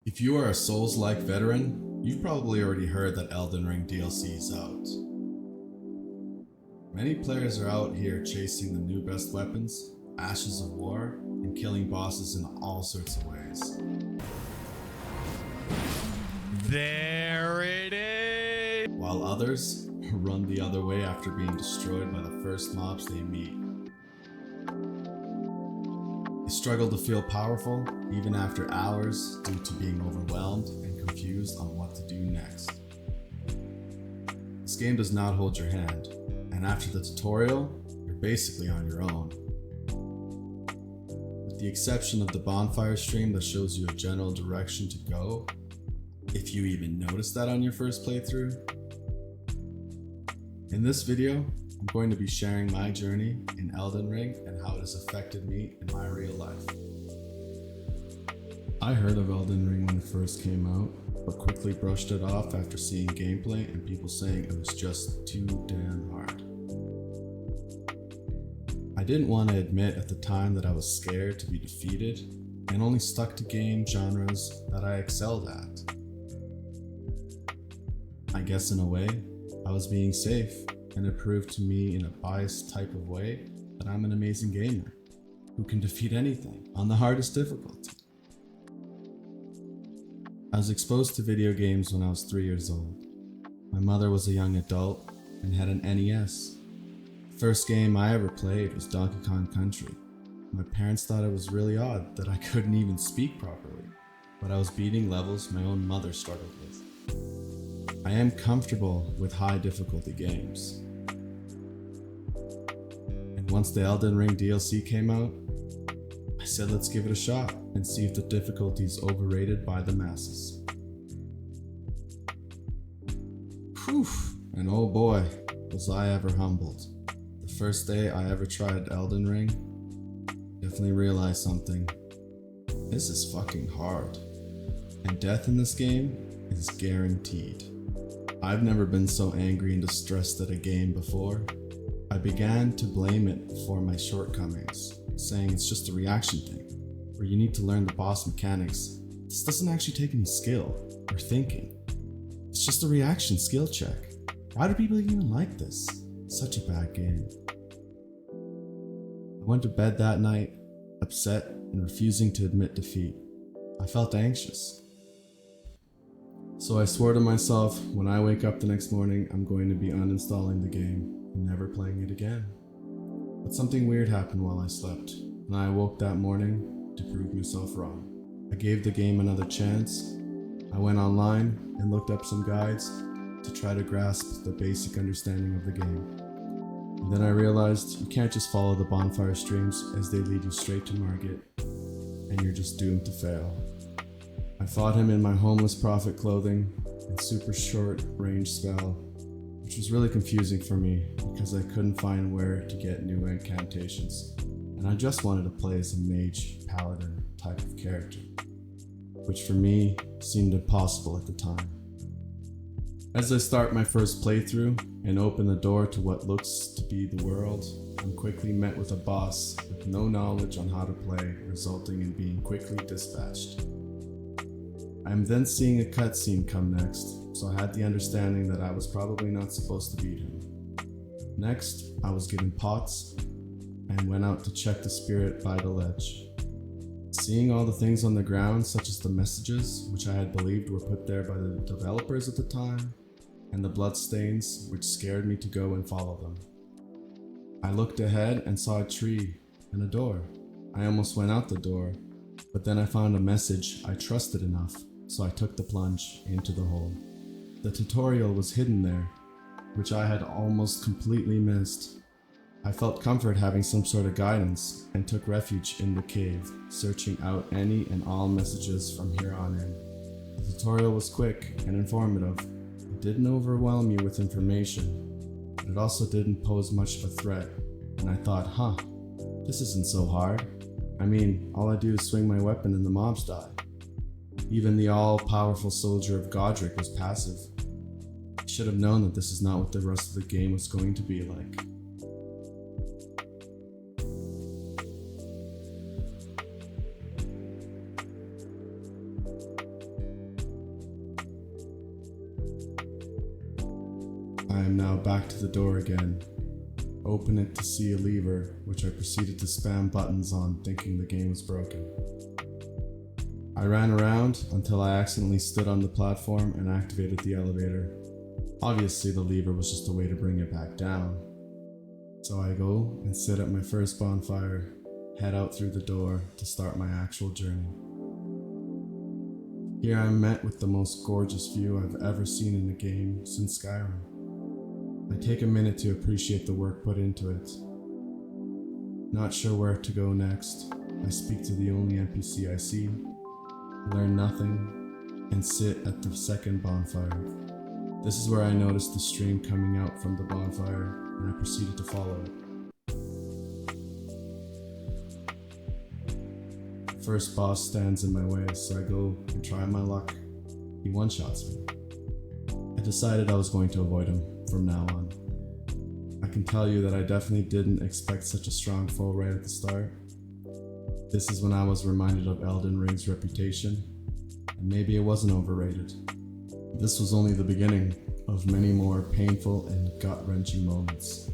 If you are a Souls-like veteran, you've probably already heard that Elden Ring DLC is out. Many players are out here chasing the new best weapons, ashes of war, and killing bosses in all sorts of ways. There it is! While others run the other way after being destroyed by the first mobs they meet. They struggle to feel powerful even after hours due to being overwhelmed and confused on what to do next. This game does not hold your hand, and after the tutorial, you're basically on your own. With the exception of the bonfire stream that shows you a general direction to go, if you even noticed that on your first playthrough. In this video, I'm going to be sharing my journey in Elden Ring and how it has affected me in my real life. I heard of Elden Ring when it first came out, but quickly brushed it off after seeing gameplay and people saying it was just too damn hard. I didn't want to admit at the time that I was scared to be defeated and only stuck to game genres that I excelled at. I guess in a way, I was being safe, and it proved to me in a biased type of way that I'm an amazing gamer who can defeat anything on the hardest difficulty. I was exposed to video games when I was 3 years old. My mother was a young adult and had an NES. The first game I ever played was Donkey Kong Country. My parents thought it was really odd that I couldn't even speak properly, but I was beating levels my own mother struggled with. I am comfortable with high difficulty games. And once the Elden Ring DLC came out, I said let's give it a shot and see if the difficulty is overrated by the masses. Whew, and oh boy, was I ever humbled. The first day I ever tried Elden Ring, definitely realized something. This is fucking hard. And death in this game is guaranteed. I've never been so angry and distressed at a game before. I began to blame it for my shortcomings, saying it's just a reaction thing, where you need to learn the boss mechanics. This doesn't actually take any skill or thinking. It's just a reaction skill check. Why do people even like this? It's such a bad game. I went to bed that night, upset and refusing to admit defeat. I felt anxious. So I swore to myself, when I wake up the next morning, I'm going to be uninstalling the game and never playing it again. But something weird happened while I slept, and I awoke that morning to prove myself wrong. I gave the game another chance. I went online and looked up some guides to try to grasp the basic understanding of the game. And then I realized you can't just follow the bonfire streams as they lead you straight to Margit, and you're just doomed to fail. I fought him in my homeless prophet clothing and super short range spell, which was really confusing for me because I couldn't find where to get new incantations, and I just wanted to play as a mage paladin type of character, which for me seemed impossible at the time. As I start my first playthrough and open the door to what looks to be the world, I'm quickly met with a boss with no knowledge on how to play, resulting in being quickly dispatched. I am then seeing a cutscene come next, so I had the understanding that I was probably not supposed to beat him. Next, I was given pots and went out to check the spirit by the ledge. Seeing all the things on the ground, such as the messages, which I had believed were put there by the developers at the time, and the bloodstains, which scared me to go and follow them. I looked ahead and saw a tree and a door. I almost went out the door, but then I found a message I trusted enough, so I took the plunge into the hole. The tutorial was hidden there, which I had almost completely missed. I felt comfort having some sort of guidance and took refuge in the cave, searching out any and all messages from here on in. The tutorial was quick and informative. It didn't overwhelm you with information, but it also didn't pose much of a threat, and I thought, this isn't so hard. I mean, all I do is swing my weapon and the mobs die. Even the all-powerful soldier of Godric was passive. I should have known that this is not what the rest of the game was going to be like. I am now back to the door again. Open it to see a lever, which I proceeded to spam buttons on, thinking the game was broken. I ran around until I accidentally stood on the platform and activated the elevator. Obviously the lever was just a way to bring it back down. So I go and sit at my first bonfire, head out through the door to start my actual journey. Here I'm met with the most gorgeous view I've ever seen in a game since Skyrim. I take a minute to appreciate the work put into it. Not sure where to go next, I speak to the only NPC I see, learn nothing, and sit at the second bonfire. This is where I noticed the stream coming out from the bonfire, and I proceeded to follow it. First boss stands in my way, so I go and try my luck. He one-shots me. I decided I was going to avoid him from now on. I can tell you that I definitely didn't expect such a strong foe right at the start. This is when I was reminded of Elden Ring's reputation, and maybe it wasn't overrated. This was only the beginning of many more painful and gut-wrenching moments.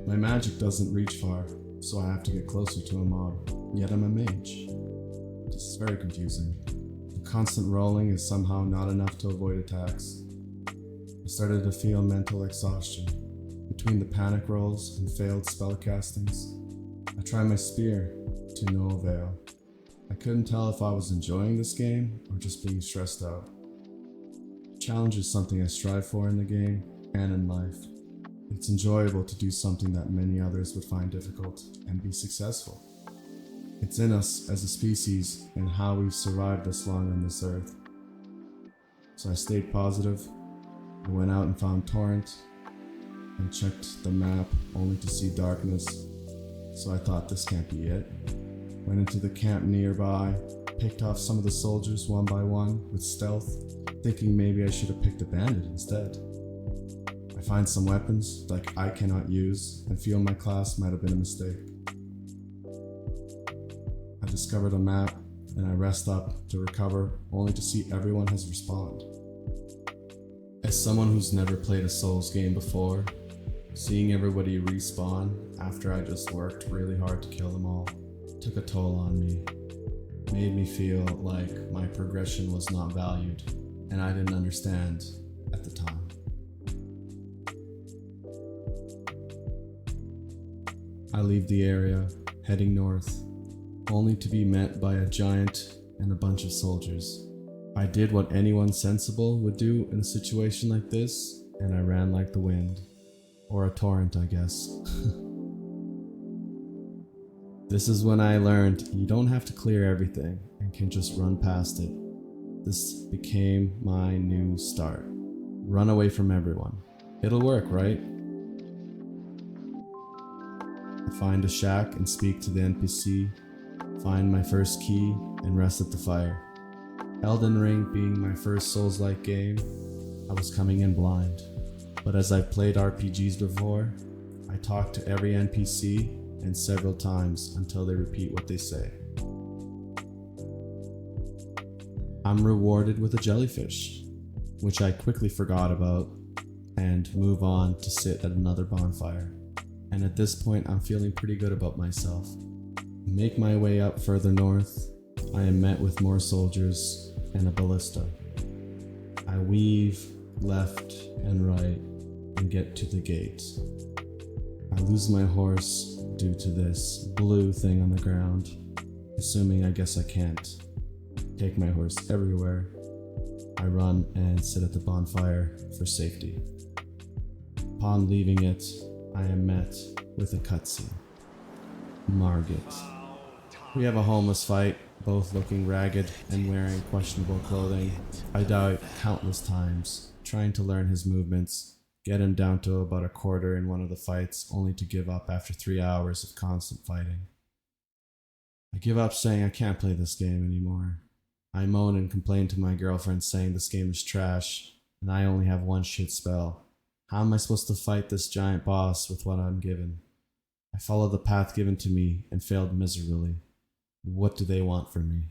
My magic doesn't reach far, so I have to get closer to a mob, yet I'm a mage. This is very confusing. The constant rolling is somehow not enough to avoid attacks. I started to feel mental exhaustion. Between the panic rolls and failed spellcastings, I tried my spear to no avail. I couldn't tell if I was enjoying this game or just being stressed out. Challenge is something I strive for in the game and in life. It's enjoyable to do something that many others would find difficult and be successful. It's in us as a species and how we've survived this long on this earth. So I stayed positive. I went out and found Torrent and checked the map only to see darkness. So I thought this can't be it. Went into the camp nearby, picked off some of the soldiers one by one with stealth, thinking maybe I should have picked a bandit instead. I find some weapons like I cannot use and feel my class might have been a mistake. I discovered a map and I rest up to recover only to see everyone has respawned. As someone who's never played a Souls game before, seeing everybody respawn after I just worked really hard to kill them all took a toll on me. Made me feel like my progression was not valued and I didn't understand at the time. I leave the area, heading north, only to be met by a giant and a bunch of soldiers. I did what anyone sensible would do in a situation like this, and I ran like the wind. Or a torrent, I guess. This is when I learned you don't have to clear everything and can just run past it. This became my new start. Run away from everyone. It'll work, right? I find a shack and speak to the NPC, find my first key, and rest at the fire. Elden Ring being my first Souls-like game, I was coming in blind. But as I've played RPGs before, I talk to every NPC and several times until they repeat what they say. I'm rewarded with a jellyfish, which I quickly forgot about and move on to sit at another bonfire. And at this point I'm feeling pretty good about myself. Make my way up further north, I am met with more soldiers and a ballista. I weave left and right and get to the gate. I lose my horse due to this blue thing on the ground, assuming I guess I can't take my horse everywhere. I run and sit at the bonfire for safety. Upon leaving it, I am met with a cutscene. Margit. We have a homeless fight, both looking ragged and wearing questionable clothing. I died countless times, trying to learn his movements, get him down to about a quarter in one of the fights, only to give up after 3 hours of constant fighting. I give up saying I can't play this game anymore. I moan and complain to my girlfriend saying this game is trash, and I only have one shit spell. How am I supposed to fight this giant boss with what I'm given? I followed the path given to me and failed miserably. What do they want from me?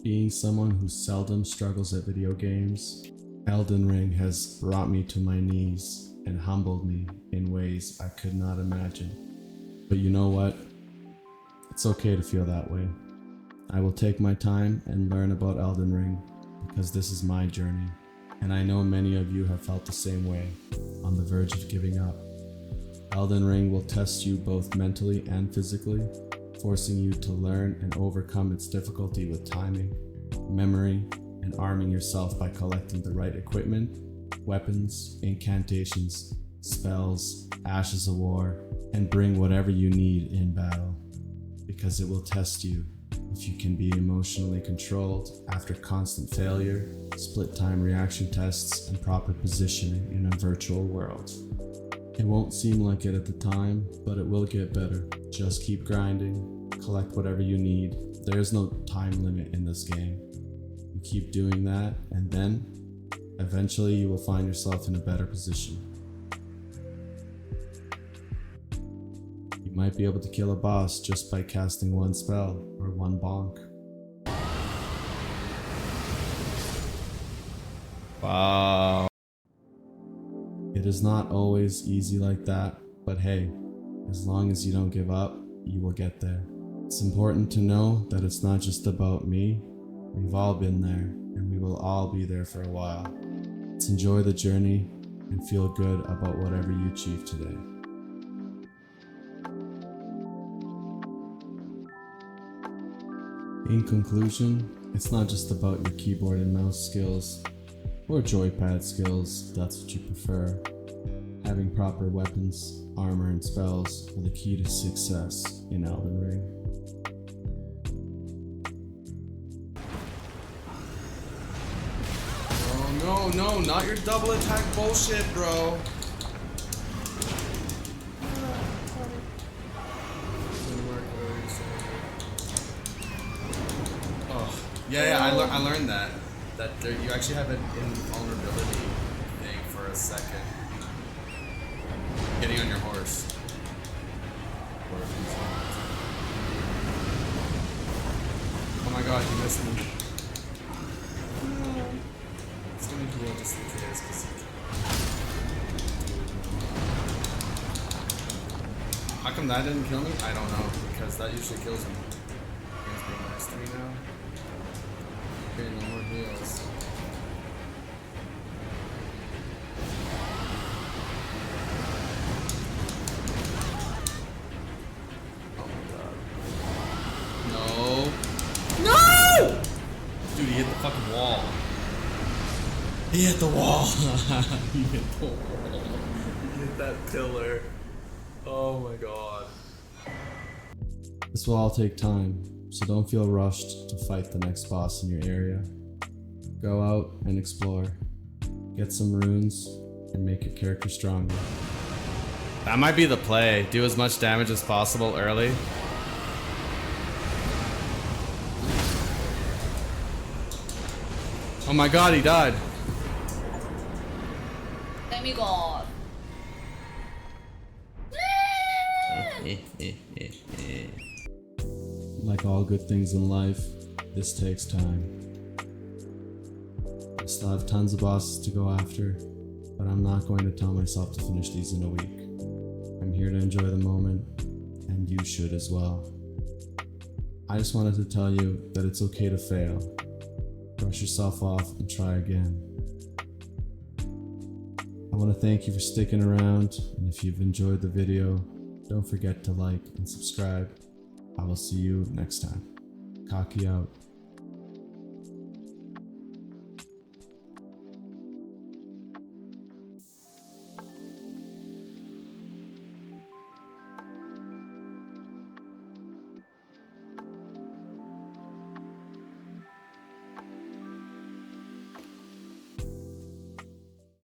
Being someone who seldom struggles at video games, Elden Ring has brought me to my knees and humbled me in ways I could not imagine. But you know what? It's okay to feel that way. I will take my time and learn about Elden Ring because this is my journey, and I know many of you have felt the same way, on the verge of giving up. Elden Ring will test you both mentally and physically, forcing you to learn and overcome its difficulty with timing, memory, and arming yourself by collecting the right equipment, weapons, incantations, spells, ashes of war, and bring whatever you need in battle. Because it will test you if you can be emotionally controlled after constant failure, split time reaction tests, and proper positioning in a virtual world. It won't seem like it at the time, but it will get better. Just keep grinding, collect whatever you need. There is no time limit in this game. You keep doing that, and then, eventually you will find yourself in a better position. You might be able to kill a boss just by casting one spell or one bonk. Wow. It is not always easy like that, but hey, as long as you don't give up, you will get there. It's important to know that it's not just about me. We've all been there, and we will all be there for a while. Let's enjoy the journey and feel good about whatever you achieve today. In conclusion, it's not just about your keyboard and mouse skills, or joypad skills if that's what you prefer. Having proper weapons, armor, and spells are the key to success in Elden Ring. Oh no, not your double attack bullshit, bro. Yeah, I learned that there, you actually have an invulnerability thing for a second. Getting on your horse. Oh my god, you missed me. It's gonna be cool just in case, because how come that didn't kill me? I don't know, because that usually kills me. You guys being nice to me now? Okay, no more heals. Oh my god. No. No! Dude, he hit the fucking wall. He hit the wall. He hit the wall. He hit that pillar. Oh my god. This will all take time, so don't feel rushed to fight the next boss in your area. Go out and explore. Get some runes and make your character stronger. That might be the play. Do as much damage as possible early. Oh my god, he died. Let me go. Like all good things in life, this takes time. I still have tons of bosses to go after, but I'm not going to tell myself to finish these in a week. I'm here to enjoy the moment, and you should as well. I just wanted to tell you that it's okay to fail. Brush yourself off and try again. I want to thank you for sticking around, and if you've enjoyed the video, don't forget to like and subscribe. I will see you next time. Cocky out.